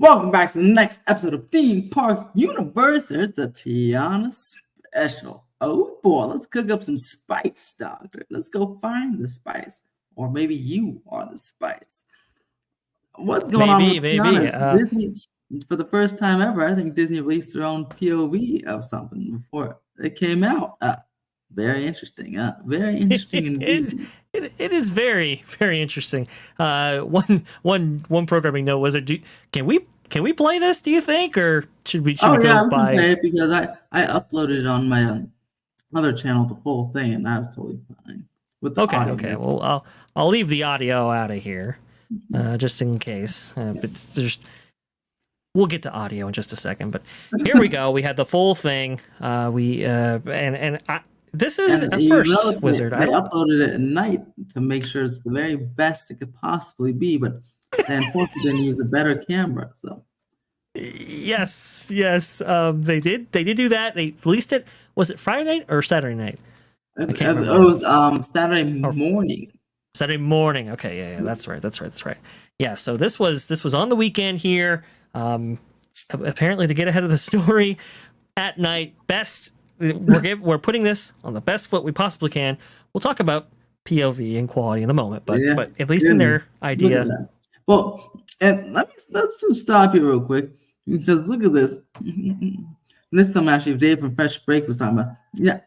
Welcome back to the next episode of Theme Park Universe. There's the Tiana special. Oh boy, let's cook up some spice, Doctor. Let's go find the spice. Or maybe you are the spice. What's going on with Tiana's Disney? For the first time ever, I think Disney released their own POV of something before it came out. Very interesting. Very interesting indeed. It is very, very interesting. One programming note was: can we play this? Do you think, or should we? I can play it because I uploaded it on my other channel, the full thing, and that was totally fine. With the audio. Okay. Well, I'll leave the audio out of here, just in case. But we'll get to audio in just a second. But here we go. We had the full thing. This is the first Wizard. I uploaded it at night to make sure it's the very best it could possibly be, but they unfortunately didn't use a better camera. So yes, they did do that. They released it. Was it Friday night or Saturday night? I can't remember. It was Saturday morning. Saturday morning. Okay, yeah, that's right. Yeah, so this was on the weekend here. Apparently to get ahead of the story at night. We're putting this on the best foot we possibly can. We'll talk about POV and quality in a moment, but at least in their idea. Well, and let's just stop here real quick. Just look at this. This is something actually Dave from Fresh Break was talking about. Yeah,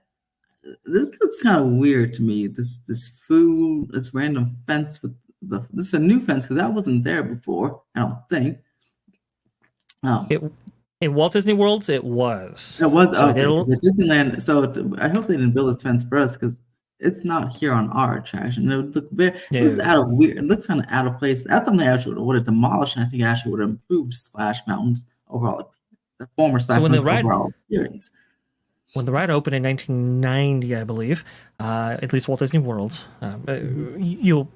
this looks kind of weird to me. This food, this random fence with this is a new fence because that wasn't there before. I don't think. In Walt Disney Worlds, it was. It was okay. At Disneyland, so I hope they didn't build this fence for us because it's not here on our attraction. It would look very. It looks weird. It looks kind of out of place. That's something they actually would have demolished, and I think actually would have improved Splash Mountain's overall, the former Splash Mountain's overall experience. When the ride opened in 1990, I believe, at least Walt Disney World,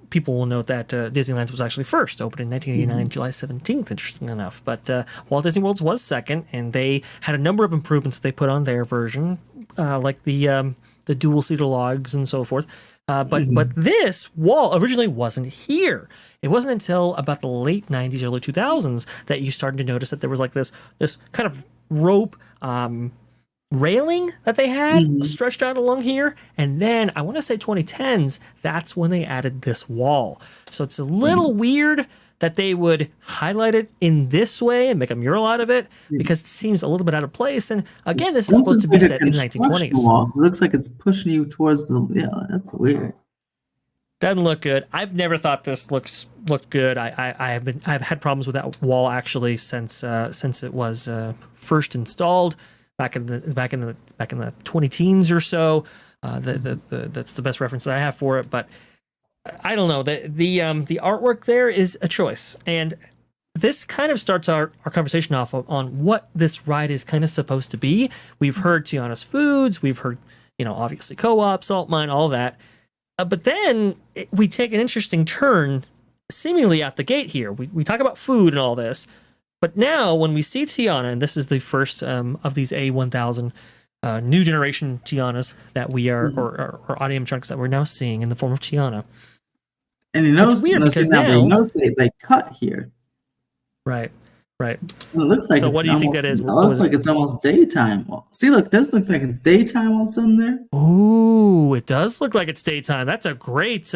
people will note that Disneyland's was actually first, opened in 1989, July 17th, interesting enough. But Walt Disney World's was second, and they had a number of improvements that they put on their version, like the dual-seater logs and so forth. But this wall originally wasn't here. It wasn't until about the late 90s, early 2000s that you started to notice that there was like this kind of rope railing that they had stretched out along here, and then I want to say 2010s, that's when they added this wall. So it's a little weird that they would highlight it in this way and make a mural out of it because it seems a little bit out of place. And again, this is supposed to be set in the 1920s. Wall. It looks like it's pushing you towards that's weird. Doesn't look good. I've never thought this looked good. I've had problems with that wall actually since it was first installed. Back in the 20 teens or so, that's the best reference that I have for it. But I don't know, the artwork there is a choice, and this kind of starts our conversation off on what this ride is kind of supposed to be. We've heard Tiana's Foods, we've heard obviously Co-op, Salt Mine, all that, but then we take an interesting turn, seemingly at the gate here. We talk about food and all this. But now, when we see Tiana, and this is the first of these A1000 new generation Tianas that we are, or audio-animatronics that we're now seeing in the form of Tiana. And it's weird because now they cut here. Right. It looks like. So what do you think that is? It looks like it's almost daytime. Well, see, look, this looks like it's daytime all of a sudden there. Ooh, it does look like it's daytime. That's a great.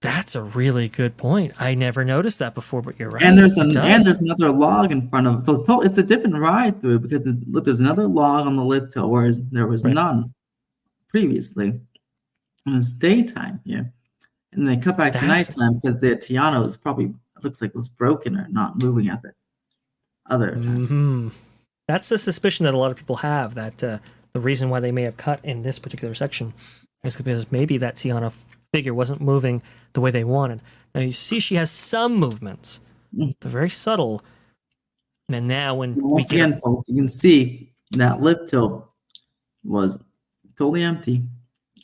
That's a really good point. I never noticed that before, but you're right. And there's another log in front of it. So it's a different ride through it because look, there's another log on the lift hill, whereas there was none previously. And it's daytime here. And they cut back to nighttime because the Tiana was probably looks like it was broken or not moving at the other time. That's the suspicion that a lot of people have, that the reason why they may have cut in this particular section is because maybe that Tiana figure wasn't moving the way they wanted. Now you see she has some movements. They're very subtle. And now when once again, folks, you can see that lift hill was totally empty.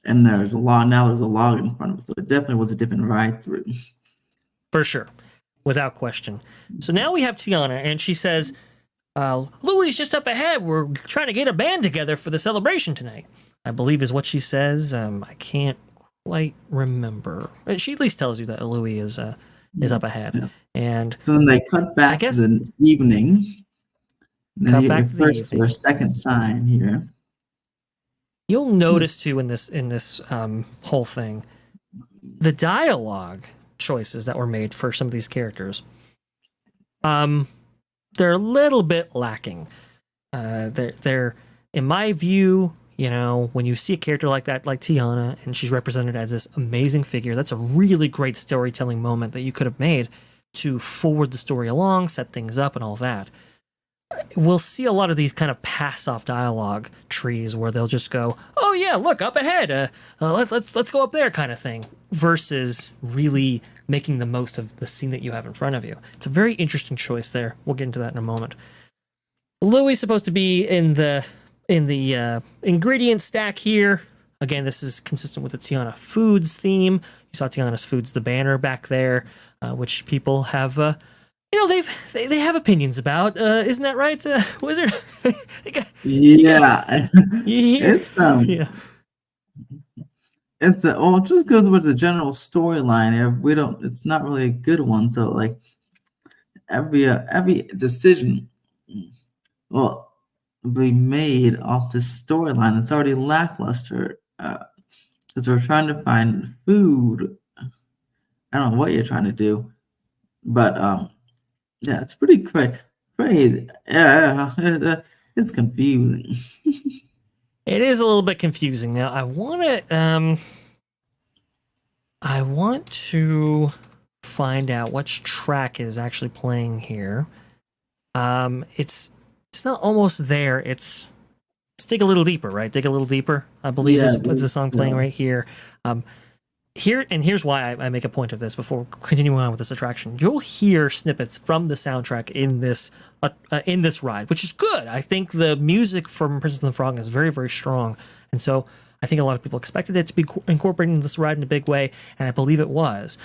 And there's a log in front of it. So it definitely was a different ride through. For sure. Without question. So now we have Tiana, and she says, Louie's just up ahead. We're trying to get a band together for the celebration tonight, I believe is what she says. I can't quite remember. She at least tells you that Louie is is up ahead. Yeah. And So then they cut I back to guess the evening. And then cut you get back your to the first evening. or second sign here. You'll notice too in this whole thing, the dialogue choices that were made for some of these characters. They're a little bit lacking. They're in my view, when you see a character like that, like Tiana, and she's represented as this amazing figure, that's a really great storytelling moment that you could have made to forward the story along, set things up, and all that. We'll see a lot of these kind of pass-off dialogue trees where they'll just go, "Oh yeah, look up ahead, let's go up there," kind of thing, versus really making the most of the scene that you have in front of you. It's a very interesting choice there. We'll get into that in a moment. Louis supposed to be in the ingredient stack here. Again, this is consistent with the Tiana Foods theme. You saw Tiana's Foods, the banner back there, which people have, they have opinions about. Isn't that right, Wizard? Yeah, You hear? it's Yeah. just goes with the general storyline here. It's not really a good one. So like every decision will be made off this storyline that's already lackluster. Because we're trying to find food. I don't know what you're trying to do, but yeah, it's pretty crazy. Yeah, it's confusing. It is a little bit confusing. Now, I want to find out which track is actually playing here. It's not almost there. It's dig a little deeper, right? Dig a little deeper, I believe, is the song playing right here. Here's why I make a point of this before continuing on with this attraction. You'll hear snippets from the soundtrack in this ride, which is good. I think the music from Princess and the Frog is very, very strong, and so I think a lot of people expected it to be incorporated in this ride in a big way, and I believe it was.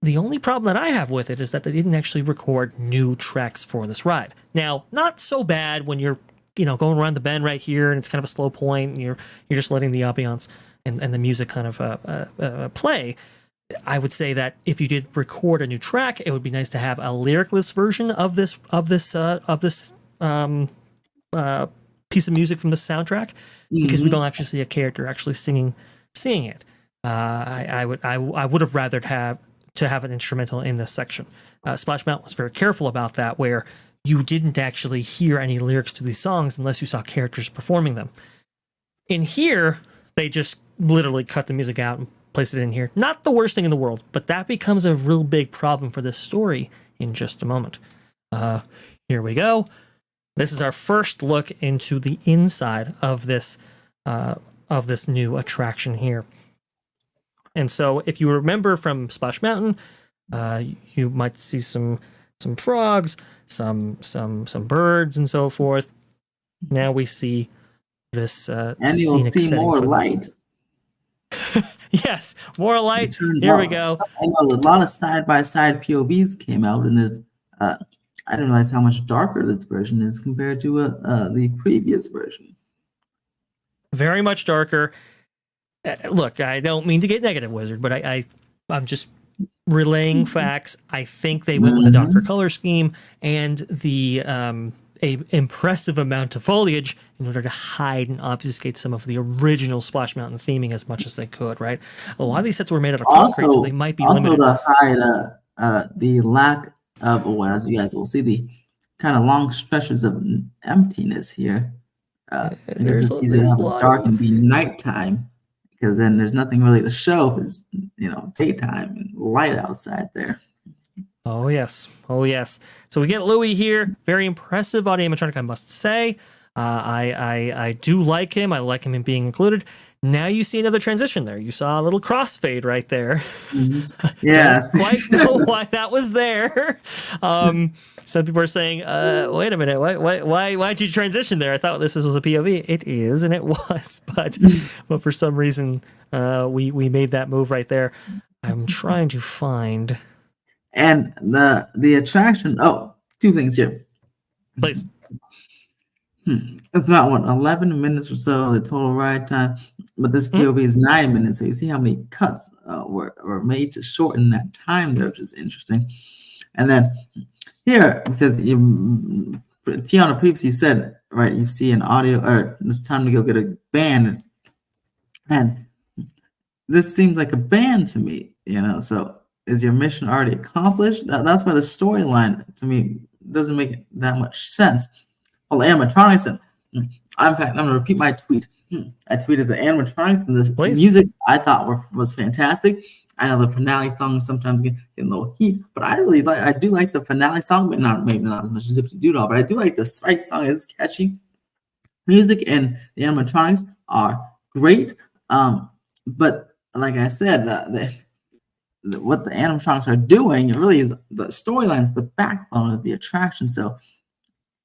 The only problem that I have with it is that they didn't actually record new tracks for this ride. Now, not so bad when you're going around the bend right here, and it's kind of a slow point, and you're just letting the ambiance and the music kind of play. I would say that if you did record a new track, it would be nice to have a lyricless version of this piece of music from the soundtrack, because we don't actually see a character actually singing it. I would have rathered have an instrumental in this section. Splash Mountain was very careful about that, where you didn't actually hear any lyrics to these songs unless you saw characters performing them. In here, they just literally cut the music out and placed it in here. Not the worst thing in the world, but that becomes a real big problem for this story in just a moment. Here we go. This is our first look into the inside of this new attraction here. And so if you remember from Splash Mountain, you might see some frogs, some birds, and so forth. Now we see this and you'll see more light. Yes, more light. Here we go. I know a lot of side-by-side POVs came out, and there's I didn't realize how much darker this version is compared to the previous version. Very much darker. Look, I don't mean to get negative, Wizard, but I'm just relaying facts. I think they went with a darker color scheme and the a impressive amount of foliage in order to hide and obfuscate some of the original Splash Mountain theming as much as they could, right? A lot of these sets were made out of concrete, so they might be limited. Also to hide the lack of, as you guys will see, the kind of long stretches of emptiness here. It's easy to have it dark and be nighttime, because then there's nothing really to show. It's daytime and light outside there. Oh yes. So we get Louis here. Very impressive audio animatronic, I must say. I do like him. I like him in being included. Now you see another transition there. You saw a little crossfade right there. Mm-hmm. Yes. Don't quite know why that was there. Some people are saying, wait a minute, why'd you transition there? I thought this was a POV. It is, and it was, but for some reason, we made that move right there. I'm trying to find... And the attraction. Oh, two things here. Please. It's about what 11 minutes or so the total ride time, but this Mhm. POV is 9 minutes. So you see how many cuts were made to shorten that time there, which is interesting. And then here, because Tiana previously said, right, you see an audio, or it's time to go get a band, and this seems like a band to me, So is your mission already accomplished? That's why the storyline to me doesn't make that much sense. Well, the animatronics, and in fact, I'm going to repeat my tweet. I tweeted the animatronics and this Please. music I thought was fantastic. I know the finale song sometimes get a little heat, but I do like the finale song, but maybe not as much as Zippity Doo Dah, but I do like the Spice song. It's catchy. Music and the animatronics are great. But like I said, what the animatronics are doing, it really is the storyline is the backbone of the attraction. So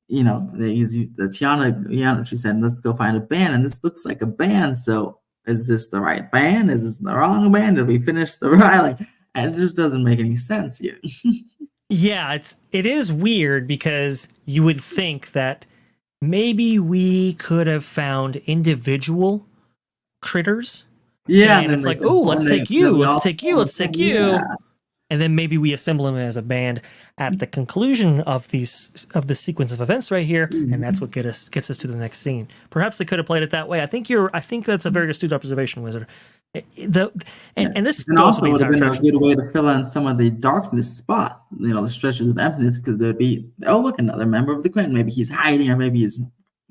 they use the Tiana, she said, let's go find a band, and this looks like a band. So is this the right band? Is this the wrong band? Did we finish the ride? And it just doesn't make any sense here. Yeah, it is weird because you would think that maybe we could have found individual critters, Yeah, and and then it's they like, oh, and let's then take you, we let's all take you, form a let's take thing. you, Yeah. and then maybe we assemble them as a band at the conclusion of the sequence of events right here, and that's what gets us to the next scene. Perhaps they could have played it that way. I think that's a very astute observation, Wizard. Yeah. And this And goes with also the would have entire been a attraction. good way to fill in some of the darkness spots, the stretches of emptiness, because there'd be, oh, look, another member of the Queen. Maybe he's hiding, or maybe he's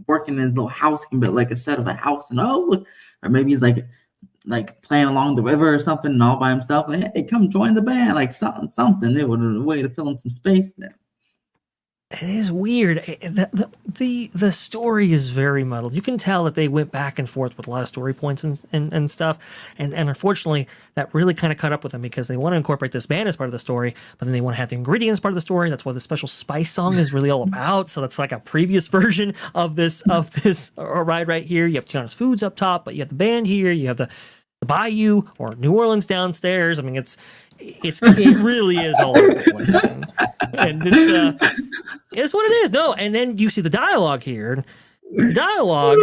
working in his little house. He can build like a set of a house, and oh, look, or maybe he's like playing along the river or something, and all by himself. Like, hey, come join the band, like something. They would have a way to fill in some space there. It is weird. The story is very muddled. You can tell that they went back and forth with a lot of story points and stuff. And unfortunately, that really kind of caught up with them because they want to incorporate this band as part of the story, but then they want to have the ingredients part of the story. That's what the special spice song is really all about. So that's like a previous version of this ride right here. You have Tiana's Foods up top, but you have the band here. You have the Bayou or New Orleans downstairs. I mean, it really is all over the place, and it's what it is. No, and then you see the dialogue here. The dialogue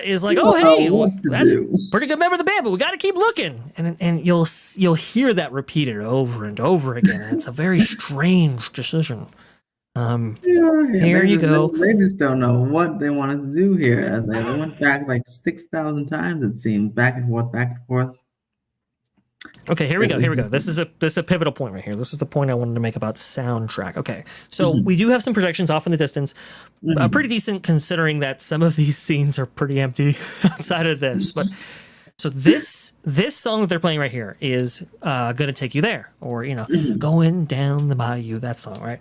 is like, oh hey, that's a pretty good member of the band, but we got to keep looking, and you'll hear that repeated over and over again. And it's a very strange decision. Here you go. They just don't know what they wanted to do here. They went back like 6,000 times, it seemed, back and forth, back and forth. Okay, here we go. This is a pivotal point right here. This is the point I wanted to make about soundtrack. Okay, so we do have some projections off in the distance, pretty decent considering that some of these scenes are pretty empty outside of this. But so this song that they're playing right here is "Gonna Take You There," or "Going Down the Bayou." That song, right?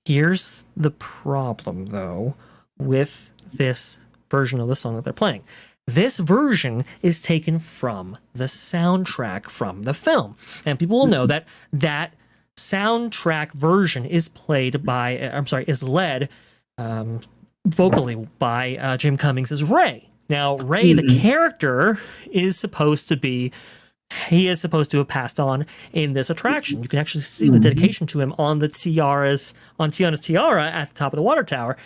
Here's the problem though with this version of the song that they're playing. This version is taken from the soundtrack from the film. And people will know that that soundtrack version is is led vocally by Jim Cummings as Ray. Now, Ray, the character, is supposed to have passed on in this attraction. You can actually see the dedication to him on Tiana's tiara at the top of the water tower,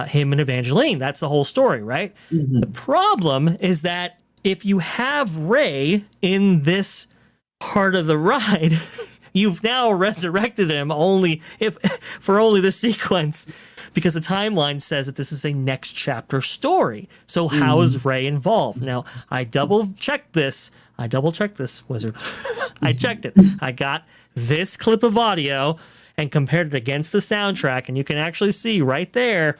him and Evangeline. That's the whole story, right? The problem is that if you have Ray in this part of the ride, you've now resurrected him for only this sequence, because the timeline says that this is a next chapter story. So how is Ray involved? Now, I double checked this, Wizard. I checked it. I got this clip of audio and compared it against the soundtrack, and you can actually see right there.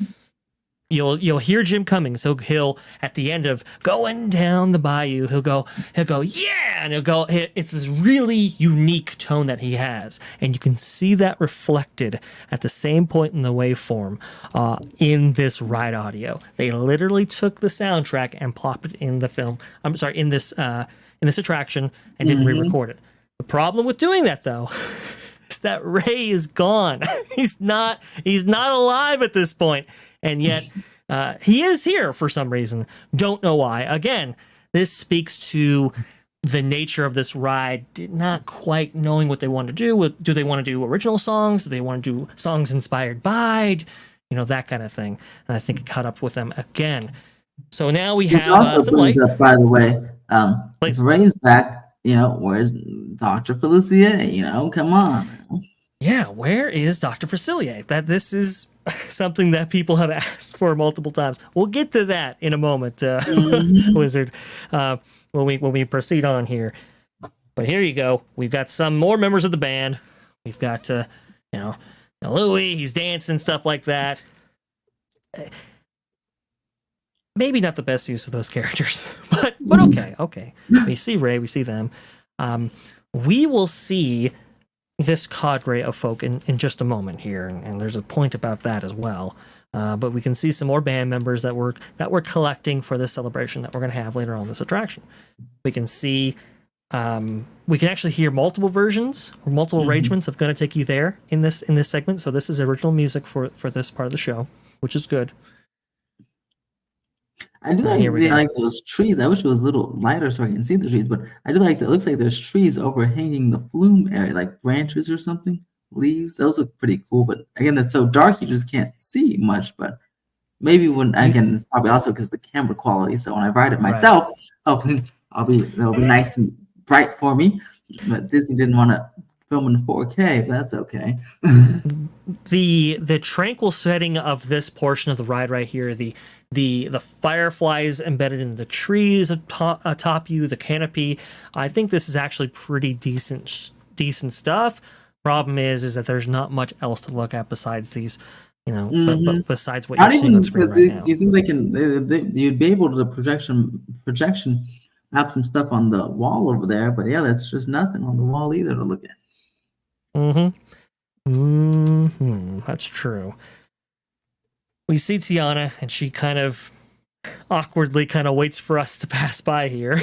You'll hear Jim Cummings. He'll at the end of "Going Down the Bayou," he'll go yeah, and he'll go. It's this really unique tone that he has, and you can see that reflected at the same point in the waveform in this ride audio. They literally took the soundtrack and plopped it in the film. I'm sorry, in this attraction, and didn't re-record it. The problem with doing that though is that Ray is gone. He's not alive at this point, and yet he is here for some reason. Don't know why. Again, this speaks to the nature of this ride, not quite knowing what they want to do. Do they want to do original songs? Do they want to do songs inspired by? that kind of thing. And I think it caught up with them again. So now we Which have also some brings light. up, by the way, if Please. Ray's back, where's Dr. Felicia? Come on. Yeah, where is Dr. Facilier? This is something that people have asked for multiple times. We'll get to that in a moment, Wizard, when we proceed on here. But here you go. We've got some more members of the band. We've got, Louis. He's dancing, stuff like that. Maybe not the best use of those characters, but okay. We see Ray, we see them. We will see this cadre of folk in just a moment here, and there's a point about that as well. But we can see some more band members that we're collecting for this celebration that we're going to have later on this attraction. We can see, we can actually hear multiple versions or multiple arrangements of "Gonna Take You There" in this segment. So this is original music for this part of the show, which is good. I do like those trees. I wish it was a little lighter so I can see the trees, but I do like that. It looks like there's trees overhanging the flume area, like branches or something, leaves. Those look pretty cool. But again, it's so dark you just can't see much. But maybe again, it's probably also because of the camera quality. So when I ride it myself, hopefully it'll be nice and bright for me. But Disney didn't want to film in 4K, but that's okay. The tranquil setting of this portion of the ride right here, the fireflies embedded in the trees atop you, the canopy. I think this is actually pretty decent stuff. Problem is that there's not much else to look at besides these, besides what you're seeing on screen right now. You think you'd be able to projection have some stuff on the wall over there, but yeah, that's just nothing on the wall either to look at. That's true. We see Tiana, and she kind of awkwardly waits for us to pass by here.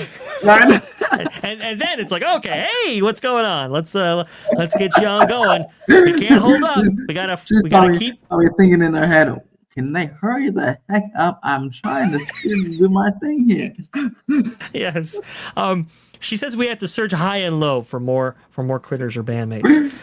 and then it's like, okay, hey, what's going on? Let's get you on going. We can't hold up. We gotta keep. Are we thinking in our head? Can they hurry the heck up? I'm trying to speed and do my thing here. Yes. She says we have to search high and low for more critters or bandmates.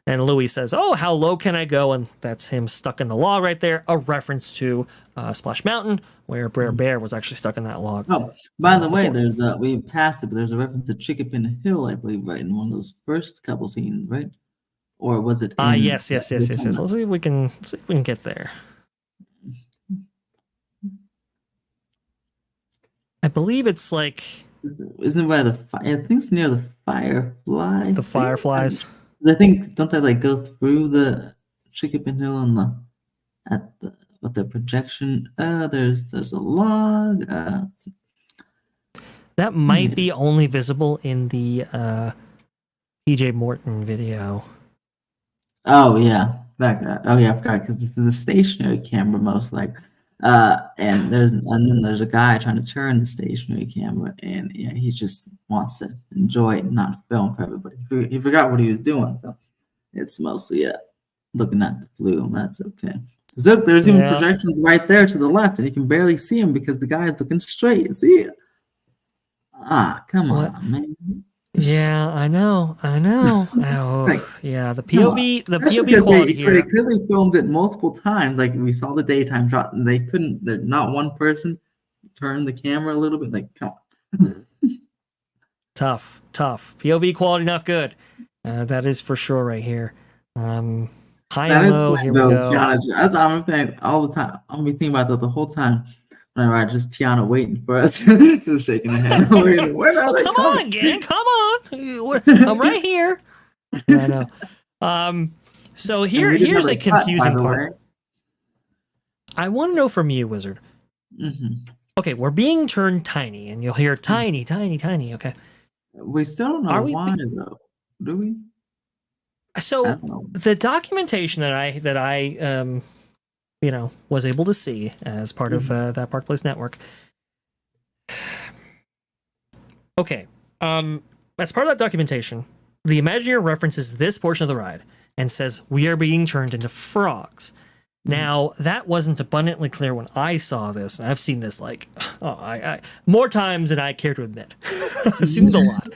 And Louis says, "Oh, how low can I go?" And that's him stuck in the log right there. A reference to Splash Mountain, where Brer Bear was actually stuck in that log. Oh, by the way, we passed it, but there's a reference to Chickapin Hill, I believe, right in one of those first couple scenes, right? Or was it? Yes. Let's see if we can get there. I believe it's like. Isn't it by the fire? I think it's near the fireflies. The fireflies. I think don't they go through the Chickapin Hill with the projection? There's a log. That might be only visible in the PJ Morton video. Oh yeah, that guy. Oh yeah, I forgot because it's the stationary camera most likely. And then there's a guy trying to turn the stationary camera, and yeah, he just wants to enjoy it and not film for everybody. He forgot what he was doing, so it's mostly looking at the flume. That's okay. Look, there's even projections right there to the left, and you can barely see him because the guy is looking straight. See it? Come on, man. Yeah, I know. Oh, yeah, the POV quality here. They clearly filmed it multiple times. Like we saw the daytime shot, and they couldn't. Not one person turned the camera a little bit. Like, come on. Tough. POV quality not good. That is for sure right here. High and low. Here we go. Tiana, I'm thinking all the time. I'll be thinking about that the whole time. Whenever just Tiana waiting for us, just shaking her head. Come on, gang, come on! I'm right here. I know. So here's a confusing part. I want to know from you, Wizard. Okay, we're being turned tiny, and you'll hear tiny. Okay. We still don't know why, though. Do we? So the documentation that I was able to see as part of that Park Place network. Okay. As part of that documentation, the Imagineer references this portion of the ride and says, "We are being turned into frogs." Now, that wasn't abundantly clear when I saw this. And I've seen this more times than I care to admit. I've seen it a lot.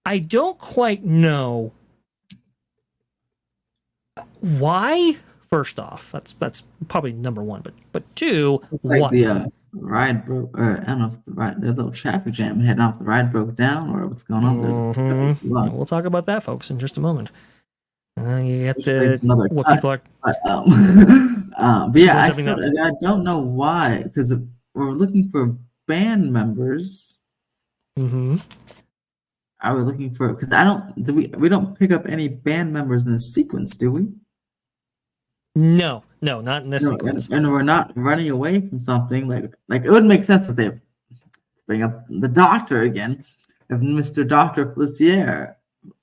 I don't quite know why First off, that's probably number one. But two, Looks like what? the ride broke, or I don't know if the little traffic jam heading off the ride broke down, or what's going on. There's Mm-hmm. We'll talk about that, folks, in just a moment. You get which makes another what cut. people are. But yeah, People are jumping up. I don't know why, because we're looking for band members. Mm-hmm. Are we looking for? Because we don't pick up any band members in this sequence, do we? No, not in this No, sequence. and we're not running away from something like it would make sense if they bring up the doctor again. If Mr. Doctor Felicier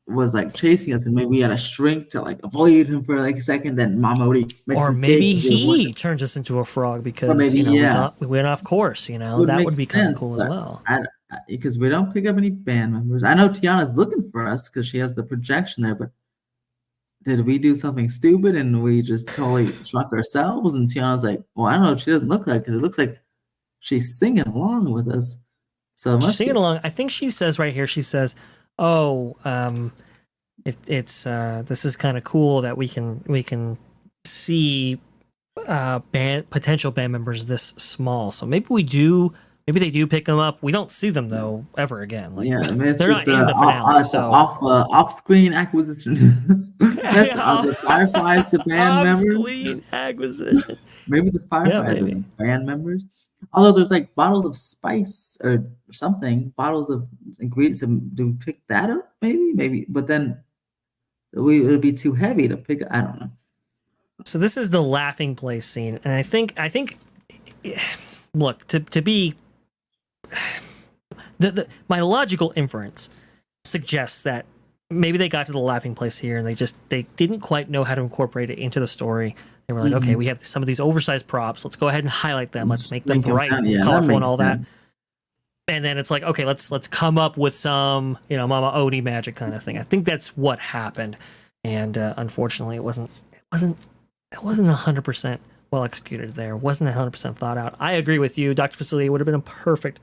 was like chasing us, and maybe we had to shrink to like avoid him for like a second, then Mama Odie makes Or a maybe mistake, he turns us into a frog because maybe, we went off course. It That make would be kind of sense, cool as but well. because we don't pick up any band members. I know Tiana's looking for us because she has the projection there, but did we do something stupid and we just totally shrunk ourselves? And Tiana's like, well, I don't know what she doesn't look like, because it looks like she's singing along with us. So it She's must singing be. along. I think she says right here. She says, "Oh, it's this is kind of cool that we can see potential band members this small. So maybe they do pick them up. We don't see them though ever again. Like Yeah, I mean, it's they're just not in the finale. So off-screen acquisition. That's the Fireflies, the band members. Off-screen acquisition. Maybe the Fireflies are the band members. Although there's like bottles of spice or something, bottles of ingredients. Do we pick that up? Maybe. But then it would be too heavy to pick. I don't know. So this is the laughing place scene, and I think look, to be my logical inference suggests that maybe they got to the laughing place here and they didn't quite know how to incorporate it into the story. They were like, okay, we have some of these oversized props. Let's go ahead and highlight them. Let's make them bright, colorful, and all that. And then it's like, okay, let's come up with some, Mama Odie magic kind of thing. I think that's what happened, and unfortunately, it wasn't 100% well executed there. It wasn't 100% thought out. I agree with you. Dr. Facility would have been a perfect.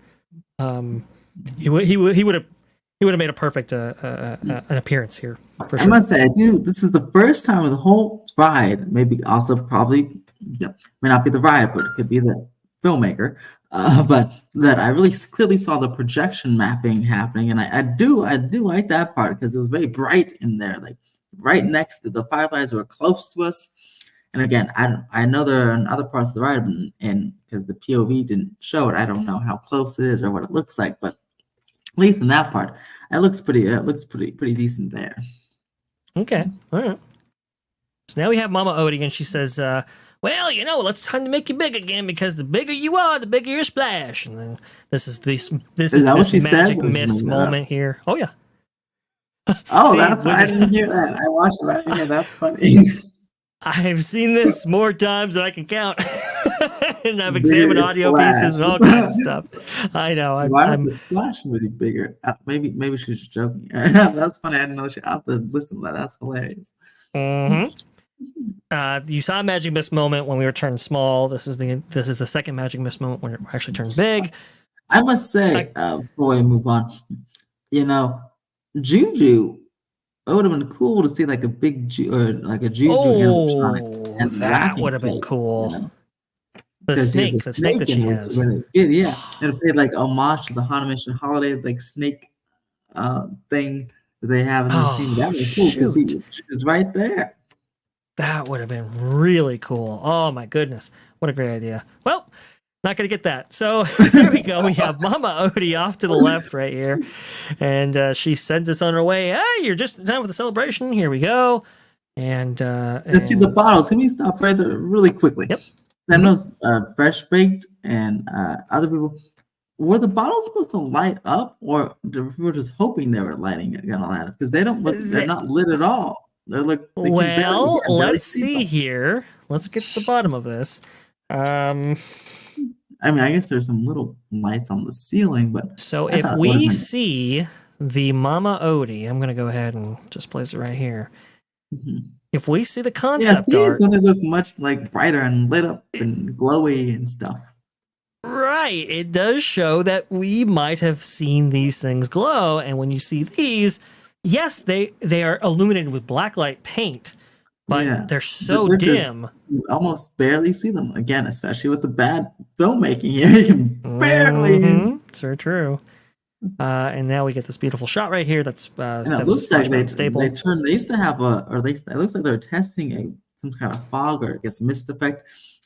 He would have made a perfect an appearance here. For sure. I must say, this is the first time of the whole ride. Maybe also probably may not be the ride, but it could be the filmmaker. But that I really clearly saw the projection mapping happening, and I do like that part because it was very bright in there, like right next to the Fireflies were close to us. And again, I know there are in other parts of the ride, and because the POV didn't show it, I don't know how close it is or what it looks like. But at least in that part, it looks pretty decent there. Okay, all right. So now we have Mama Odie, and she says, well, it's time to make you big again, because the bigger you are, the bigger your splash. And then this is this magic mist moment here. Oh yeah. Oh, I didn't hear that. I watched it. I didn't hear that's funny. I've seen this more times than I can count. And I've examined audio pieces and all kinds of stuff. I know. Why would the splash really bigger? Maybe she's just joking. That's funny. I didn't know. I have to listen to that. That's hilarious. Mm-hmm. You saw a magic mist moment when we were turned small. This is the second magic mist moment when we're actually turned big. I must say, before we move on, Juju. It would have been cool to see like a big Juju animatronic. And that would have been cool. The snake that she has. Really good, yeah. And it paid like homage to the Hanamish holiday like snake thing that they have in the team. That was cool because she was right there. That would have been really cool. Oh my goodness. What a great idea. Well, not going to get that. So here we go. We have Mama Odie off to the left right here. And she sends us on her way. Hey, you're just in time for the celebration. Here we go. And let's see the bottles. Can we stop right there really quickly? Yep. I know Fresh Baked and other people. Were the bottles supposed to light up, or we were just hoping they were gonna light up? Because they're not lit at all. They're like, let's see here. Let's get to the bottom of this. I mean, I guess there's some little lights on the ceiling, but so if we see the Mama Odie, I'm gonna go ahead and just place it right here. Mm-hmm. If we see the concept art, they look much like brighter and lit up and glowy and stuff. Right, it does show that we might have seen these things glow, and when you see these, yes, they are illuminated with blacklight paint, but Yeah. they're so They're just, dim. you almost barely see them again, especially with the bad filmmaking here. You can barely. It's very true. And now we get this beautiful shot right here. That's And it that was a looks like splash they mountain staple. turned. They used to have a, or at least it looks like they're testing some kind of fog or I guess mist effect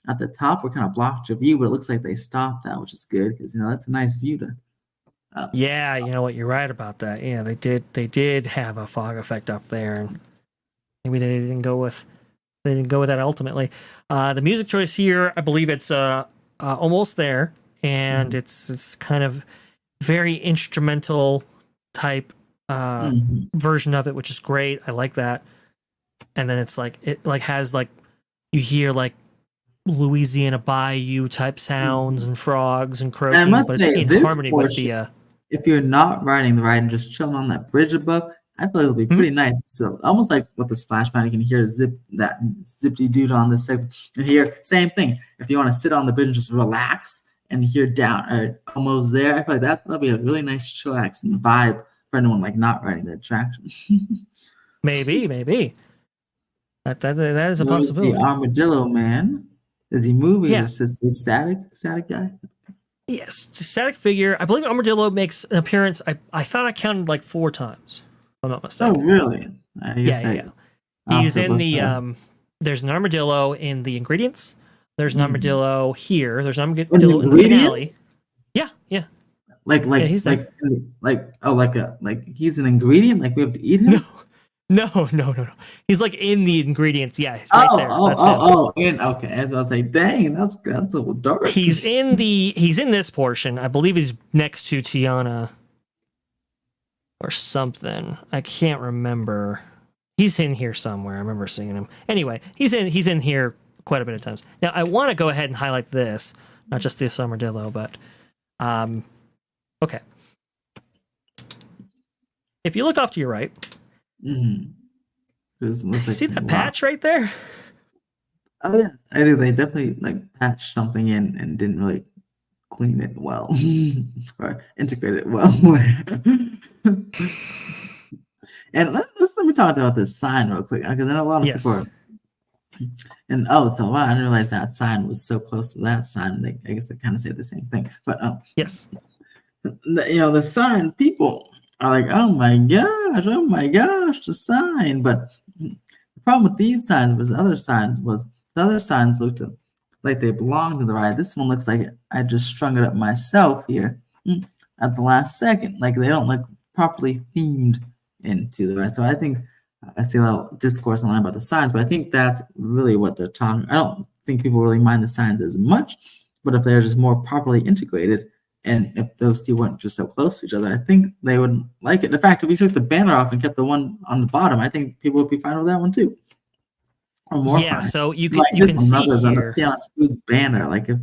at the top, where kind of blocked your view. But it looks like they stopped that, which is good because that's a nice view to. Yeah, you know what? You're right about that. Yeah, they did. They did have a fog effect up there, and maybe they didn't go with that ultimately. The music choice here, I believe it's almost there, and it's kind of very instrumental type version of it, which is great. I like that. And then it's like it like has like you hear like Louisiana Bayou type sounds and frogs and croaking, And I must but say, it's in this harmony with portion, the. if you're not riding the ride and just chilling on that bridge above, I feel like it'll be pretty nice. So almost like with the splash mountain, you can hear that zippy dude on this segment. And here, same thing. If you want to sit on the bridge and just relax and hear down or almost there, I feel like that'll be a really nice chillaxing vibe for anyone like not riding the attraction. Maybe. That is a Notice the possibility. Armadillo Man. Is he moving? Yeah. Just a static guy. Yes, it's a static figure. I believe Armadillo makes an appearance. I thought I counted like 4 times. If I'm not mistaken. Oh, really? I guess Yeah. He's in the there's an armadillo in the ingredients. There's an armadillo here. There's an armadillo in the finale. Yeah. Like he's there. like he's an ingredient. Like we have to eat him. No. He's like in the ingredients. Yeah, right there. Okay. As I was like, dang, that's a little dark. He's in this portion. I believe he's next to Tiana or something. I can't remember. He's in here somewhere. I remember seeing him. Anyway, he's in here quite a bit of times. Now I want to go ahead and highlight this, not just this armadillo, but okay. If you look off to your right, see that patch right there? Oh yeah, I do. They definitely like patched something in and didn't really clean it well or integrate it well. And let me talk about this sign real quick because I know a lot of people are. And so wow, I didn't realize that sign was so close to that sign. I guess they kind of say the same thing, but yes, the sign people are like, oh my gosh, the sign. But the problem with these signs was the other signs looked like they belonged to the ride. This one looks like I just strung it up myself here at the last second. Like they don't look properly themed into the ride. So I think I see a lot of discourse online about the signs, but I think that's really what they're talking. I don't think people really mind the signs as much, but if they're just more properly integrated, and if those two weren't just so close to each other, I think they would like it. In fact, if we took the banner off and kept the one on the bottom, I think people would be fine with that one too. Or more fine. So you can see here the Tiana Spoon's banner, like if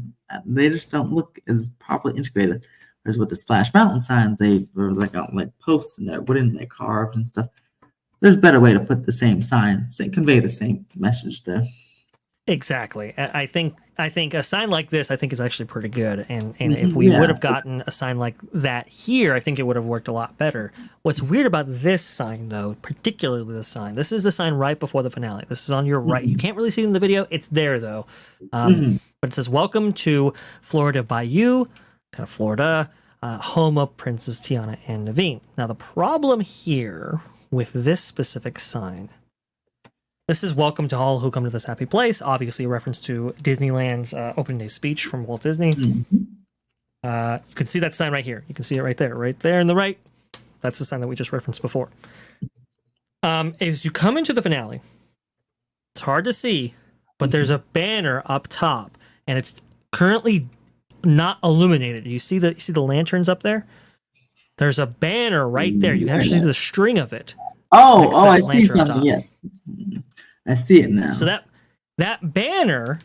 they just don't look as properly integrated. Whereas with the Splash Mountain signs, they were like posts in there, wooden, like carved and stuff. There's a better way to put the same sign, convey the same message there. Exactly. I think a sign like this, I think, is actually pretty good. And if we would have gotten a sign like that here, I think it would have worked a lot better. What's weird about this sign, though, particularly this sign, this is the sign right before the finale. This is on your right. You can't really see it in the video. It's there, though. But it says, "Welcome to Florida Bayou," kind of Florida, home of Princess Tiana and Naveen. Now, the problem here with this specific sign, this is "Welcome to all who come to this happy place," obviously a reference to Disneyland's opening day speech from Walt Disney. You can see that sign right here. You can see it right there in the right. That's the sign that we just referenced before. As you come into the finale, it's hard to see, but there's a banner up top, and it's currently not illuminated. You see the lanterns up there? There's a banner right there. You can actually see the string of it. I see something. Yes. I see it now. So that banner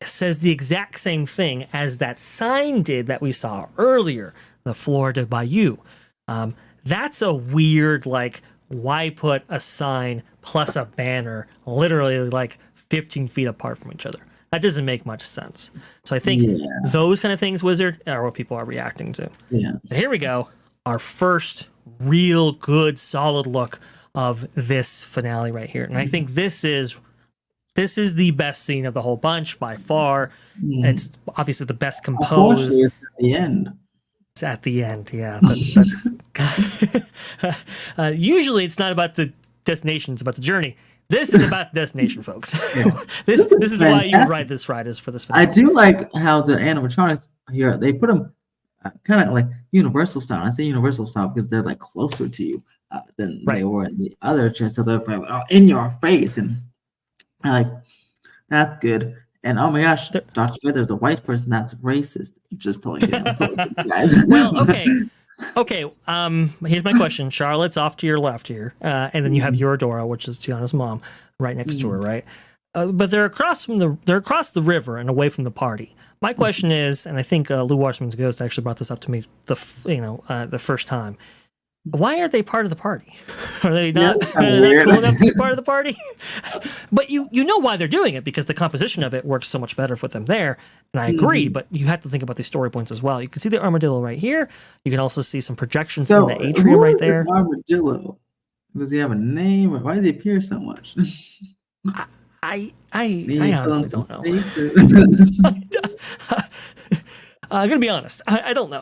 says the exact same thing as that sign did that we saw earlier, the Florida Bayou. That's a weird, like, why put a sign plus a banner literally like 15 feet apart from each other? That doesn't make much sense. So I think those kind of things, Wizard, are what people are reacting to. Yeah. Here we go. Our first real good, solid look of this finale right here. And I think this is This is the best scene of the whole bunch by far. Mm. It's obviously the best Unfortunately, composed. it's at the end. It's at the end, yeah. That's. Usually, it's not about the destination; it's about the journey. This is about the destination, folks. Yeah. this This this is is why you would fantastic. ride this ride is for this I finale. do like how the animatronics here, they put them kind of like Universal style. I say Universal style because they're like closer to you than they Right. were in the other chairs. So they're like, in your face. And I like, that's good. And oh my gosh, There- Dr. Smith, a white person that's racist. Just totally kidding. I'm totally kidding, guys. well, okay. Okay, here's my question. Charlotte's off to your left here, and then you have Mhm, Eurodora, which is Tiana's mom, right next to her, mhm, right? But they're across the river and away from the party. My question is, and I think Lou Wasserman's ghost actually brought this up to me the first time. Why are they part of the party? Are they yeah, not, that's are kind of they not weird. cool enough to be part of the party? But you know why they're doing it, because the composition of it works so much better for them there. And I agree, Mhm. but you have to think about these story points as well. You can see the armadillo right here. You can also see some projections in So, the atrium who right is this there. armadillo? Does he have a name? Or why does he appear so much? I I Maybe fill honestly in some don't know. space? Or I'm gonna be honest. I don't know,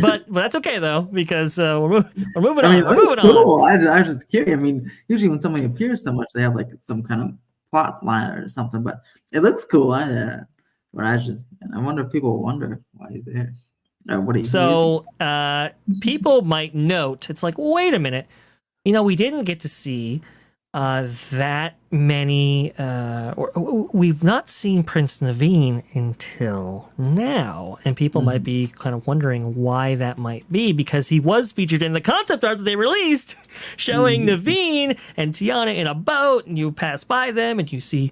but that's okay though, because we're moving I mean, on. it We're looks moving on. cool. I just curious. I mean, usually when somebody appears so much, they have like some kind of plot line or something. But it looks cool. But I wonder if people wonder why he's there. Who is he? So people might note it's like, wait a minute, we didn't get to see that many, or we've not seen Prince Naveen until now, and people might Mhm. be kind of wondering why that might be, because he was featured in the concept art that they released, showing Mhm. Naveen and Tiana in a boat, and you pass by them and you see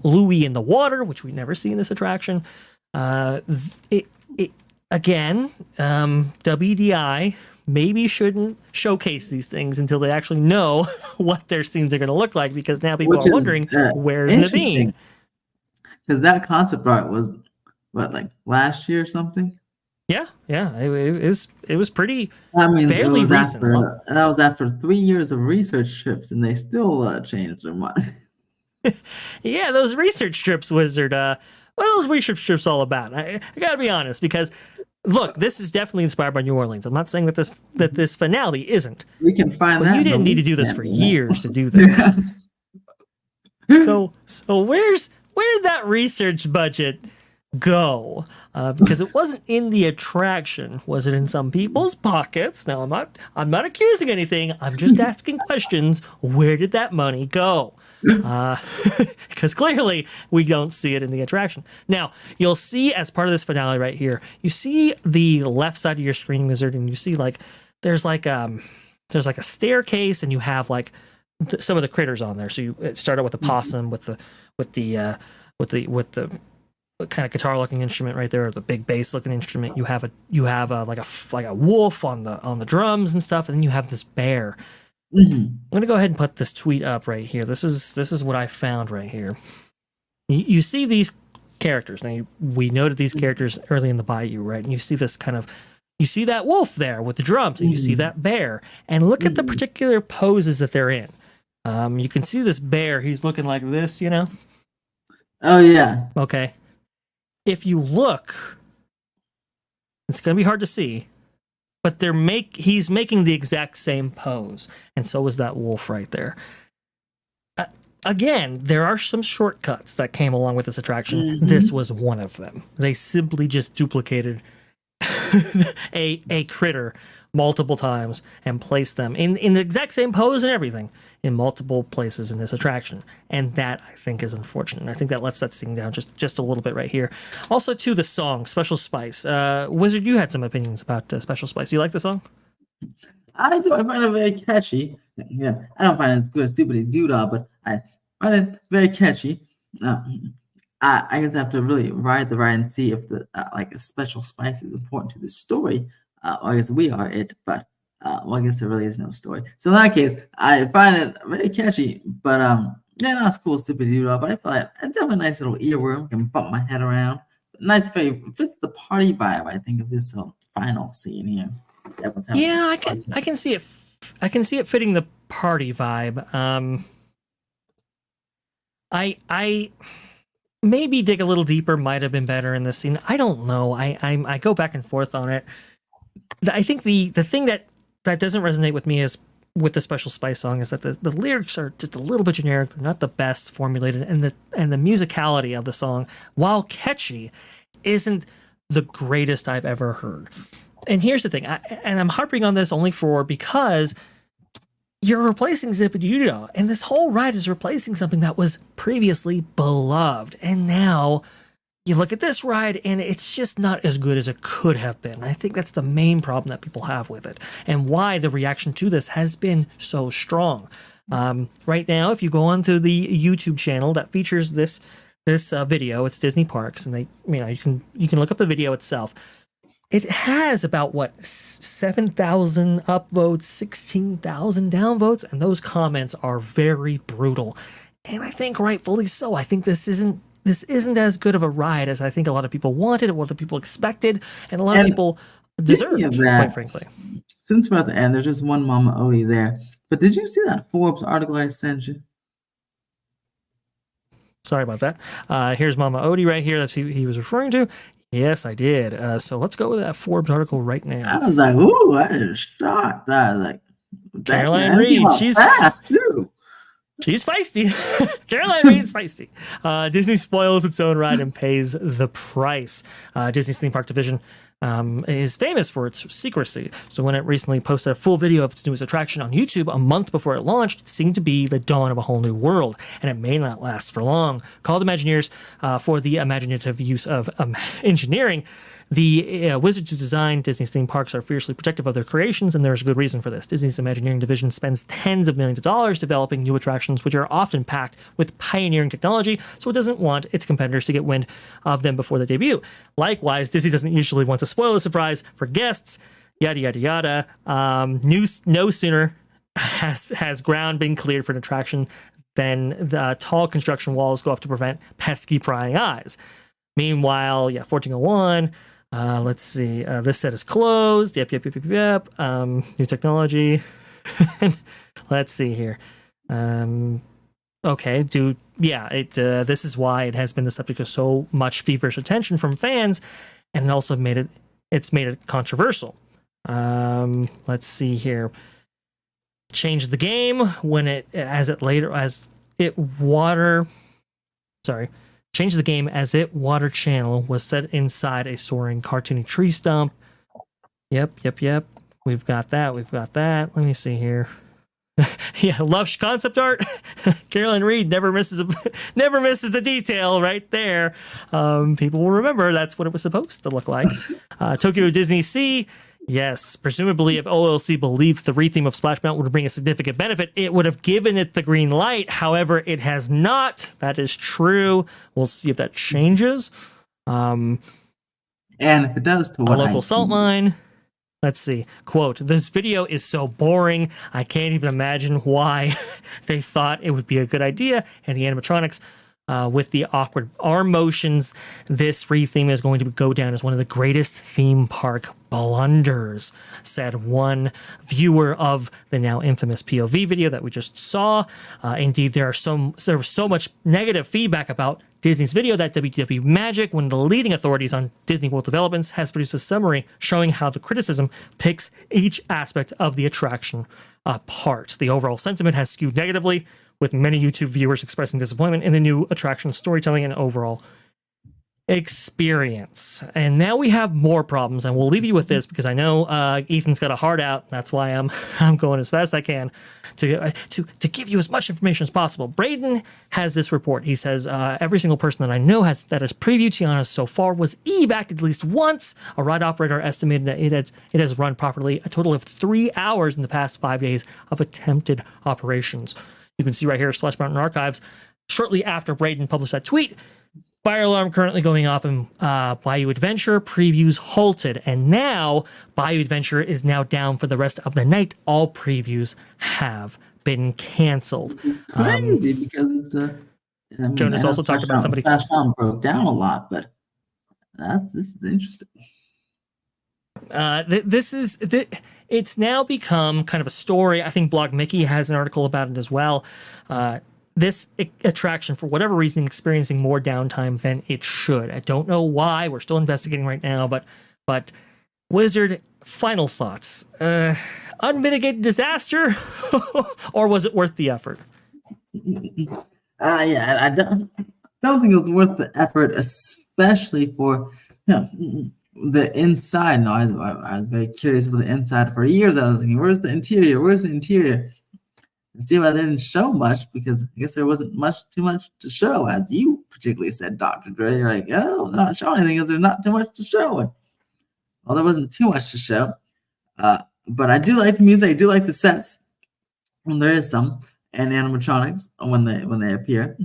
Louis in the water, which we never see in this attraction. It it again, WDI maybe shouldn't showcase these things until they actually know what their scenes are going to look like, because now people Which are is wondering, where's Naveen? interesting because that concept art was what, like last year or something. Yeah, it was pretty I mean, it fairly was recent. after that was after 3 years of research trips, and they still changed their mind. Yeah, those research trips, Wizard. What are those research trips all about? I gotta be honest, because look, this is definitely inspired by New Orleans. I'm not saying that this finale isn't, We can find but you that in the didn't need to lead do this for sample, years to do that. yeah. So where'd that research budget go? Because it wasn't in the attraction. Was it in some people's pockets? Now I'm not accusing anything. I'm just asking questions. Where did that money go? Because clearly we don't see it in the attraction. Now you'll see, as part of this finale right here, you see the left side of your screen, Wizard, and you see like there's like a staircase, and you have like some of the critters on there. So you start out with the possum, with the kind of guitar looking instrument right there, or the big bass looking instrument. You have like a wolf on the drums and stuff, and then you have this bear. Mhm. I'm gonna go ahead and put this tweet up right here. This is what I found right here. You see these characters. Now we noted these characters early in the bayou, right? And you see this kind of, you see that wolf there with the drums, and you see Mhm. that bear, and look at the Mhm. particular poses that they're in. You can see this bear. He's looking like this, Oh yeah. Okay. If you look, it's gonna be hard to see, but he's making the exact same pose, and so is that wolf right there. Again, there are some shortcuts that came along with this attraction. This Mhm. was one of them. They simply just duplicated a critter multiple times and placed them in the exact same pose and everything in multiple places in this attraction, and that I think is unfortunate. I think that lets that scene down just a little bit right here. Also, to the song Special Spice, Wizard, you had some opinions about Special Spice. You like the song? I do. I find it very catchy. Yeah, I don't find it as good as Stupid Doodah, but I find it very catchy. Uh, I guess I have to really ride the ride and see if the like a special spice is important to the story. Well, I guess we are it, but well, I guess there really is no story. So in that case, I find it very catchy. But yeah, no, it's cool, Stupid Doodah. But I feel like it's definitely a nice little earworm. Can bump my head around. Nice, very fits the party vibe. I think of this final scene here. Everyone's having a Yeah, I can party. I can see it. I can see it fitting the party vibe. I maybe dig a little deeper might have been better in this scene. I don't know. I go back and forth on it. I think the thing that doesn't resonate with me is with the Special Spice song is that the lyrics are just a little bit generic. They're not the best formulated, and the musicality of the song, while catchy, isn't the greatest I've ever heard. And here's the thing, and I'm harping on this only because you're replacing Zippity-Doo-Dah, and this whole ride is replacing something that was previously beloved, and now you look at this ride and it's just not as good as it could have been. I think that's the main problem that people have with it, and why the reaction to this has been so strong. Right now, if you go onto the YouTube channel that features this video, it's Disney Parks, and you can look up the video itself. It has about 7,000 upvotes, 16,000 downvotes, and those comments are very brutal, and I think rightfully so. I think this isn't as good of a ride as I think a lot of people wanted, what the people expected, and a lot of people deserved, quite frankly. Since we're at the end, there's just one Mama Odie there. But did you see that Forbes article I sent you? Sorry about that. Here's Mama Odie right here. That's who he was referring to. Yes, I did. So let's go with that Forbes article right now. I was like, ooh, I was shocked. I was like, Caroline Reed, she's fast too. She's feisty. Caroline Reed's feisty. Disney spoils its own ride and pays the price. Disney's theme park division is famous for its secrecy. So when it recently posted a full video of its newest attraction on YouTube a month before it launched, it seemed to be the dawn of a whole new world, and it may not last for long. Called Imagineers for the imaginative use of engineering, the wizards who design Disney's theme parks are fiercely protective of their creations, and there's a good reason for this. Disney's Imagineering division spends tens of millions of dollars developing new attractions, which are often packed with pioneering technology, so it doesn't want its competitors to get wind of them before they debut. Likewise, Disney doesn't usually want to spoil the surprise for guests, yada, yada, yada. No sooner has ground been cleared for an attraction than the tall construction walls go up to prevent pesky prying eyes. Meanwhile, 1401... let's see. This set is closed. Yep. New technology. Let's see here. Okay. This is why it has been the subject of so much feverish attention from fans, and it also made it controversial. Let's see here. Changed the game when Change the game as it water channel was set inside a soaring cartoony tree stump. Yep. We've got that. Let me see here. Lush concept art. Caroline Reed never misses the detail right there. People will remember that's what it was supposed to look like. Tokyo Disney Sea. Yes, presumably if OLC believed the retheme of Splash Mountain would bring a significant benefit, it would have given it the green light. However, it has not. That is true. We'll see if that changes. And if it does, to what a local salt line. Let's see. Quote, "This video is so boring. I can't even imagine why they thought it would be a good idea." And the animatronics, with the awkward arm motions, this retheme is going to go down as one of the greatest theme park blunders, said one viewer of the now infamous POV video that we just saw. Indeed, there was so much negative feedback about Disney's video that WDW Magic, one of the leading authorities on Disney World developments, has produced a summary showing how the criticism picks each aspect of the attraction apart. The overall sentiment has skewed negatively, with many YouTube viewers expressing disappointment in the new attraction storytelling and overall experience. And now we have more problems, and we'll leave you with this because I know Ethan's got a heart out. That's why I'm going as fast as I can to give you as much information as possible. Braden has this report. He says every single person that I know that has previewed Tiana so far was evac'd at least once. A ride operator estimated that it has run properly a total of 3 hours in the past 5 days of attempted operations. You can see right here, Splash Mountain Archives, shortly after Braden published that tweet, fire alarm currently going off in Bayou Adventure, previews halted, and now Bayou Adventure is now down for the rest of the night. All previews have been canceled. It's crazy because it's Jonas also talked about somebody. Splash Mountain broke down a lot, but this is interesting. It's now become kind of a story. I think Blog Mickey has an article about it as well. this attraction, for whatever reason, experiencing more downtime than it should. I don't know why. We're still investigating right now, but Wizard, final thoughts. Unmitigated disaster, or was it worth the effort? Yeah, I don't think it was worth the effort, especially for the inside. No, I was very curious about the inside for years. I was thinking, where's the interior? Where's the interior? And see why they didn't show much, because I guess there wasn't too much to show, as you particularly said, Dr. Dre. You're like, oh, they're not showing anything because there's not too much to show. And, well, there wasn't too much to show. But I do like the music. I do like the sets when there is some, and animatronics when they appear.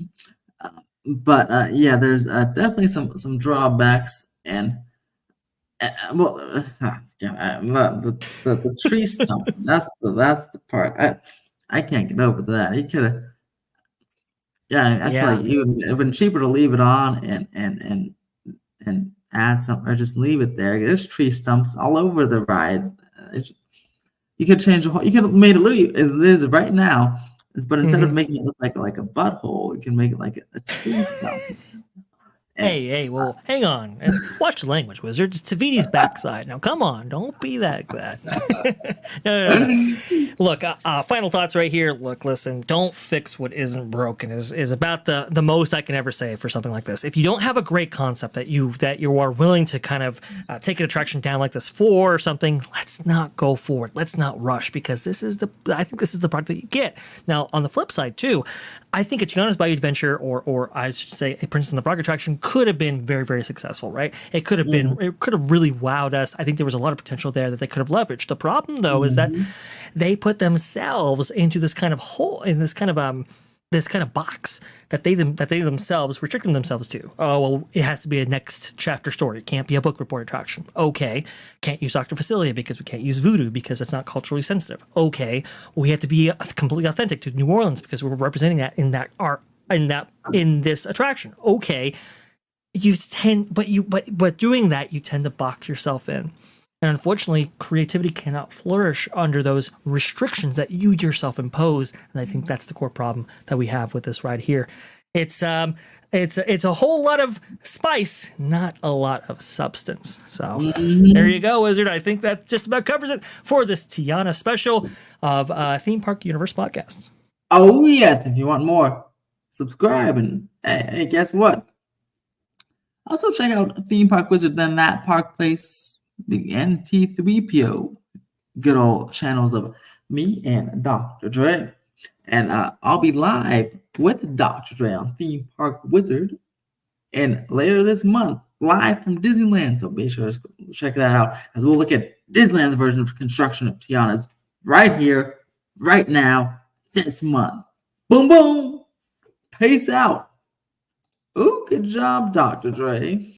But yeah, there's definitely some drawbacks, and the tree stump. That's the part I can't get over that. He could have. Yeah, I feel Yeah. like it would have been cheaper to leave it on and add something, or just leave it there. There's tree stumps all over the ride. You could change the whole. You could have made it look as it is right now, but instead of making it look like a butthole, you can make it like a tree stump. Hey, well, hang on. Watch the language, Wizard. It's Taviti's backside. Now, come on. Don't be that. No. Look, final thoughts right here. Look, listen, don't fix what isn't broken is about the most I can ever say for something like this. If you don't have a great concept that you are willing to kind of take an attraction down like this for or something, let's not go forward. Let's not rush, because I think this is the product that you get. Now, on the flip side, too, I think a Tiana's Bayou Adventure, or I should say a Princess and the Frog attraction, could have been very, very successful, right? It could have been, it could have really wowed us. I think there was a lot of potential there that they could have leveraged. The problem, though, is that they put themselves into this kind of hole, in this kind of box that they themselves restricted themselves to. Oh, well, it has to be a next chapter story. It can't be a book report attraction. Okay. Can't use Dr. Facilia because we can't use voodoo because it's not culturally sensitive. Okay. We have to be completely authentic to New Orleans because we're representing that in this attraction. Okay. But doing that, you tend to box yourself in. And unfortunately, creativity cannot flourish under those restrictions that you yourself impose. And I think that's the core problem that we have with this ride here. It's a whole lot of spice, not a lot of substance. So there you go, Wizard. I think that just about covers it for this Tiana special of Theme Park Universe podcast. Oh yes, if you want more, subscribe, and hey, guess what? Also check out Theme Park Wizard, Then That Park Place, the NT3PO, good old channels of me and Dr. Dre. And I'll be live with Dr. Dre on Theme Park Wizard, and later this month, live from Disneyland. So be sure to check that out, as we'll look at Disneyland's version of construction of Tiana's right here, right now, this month. Boom, boom. Peace out. Ooh, good job, Dr. Dre.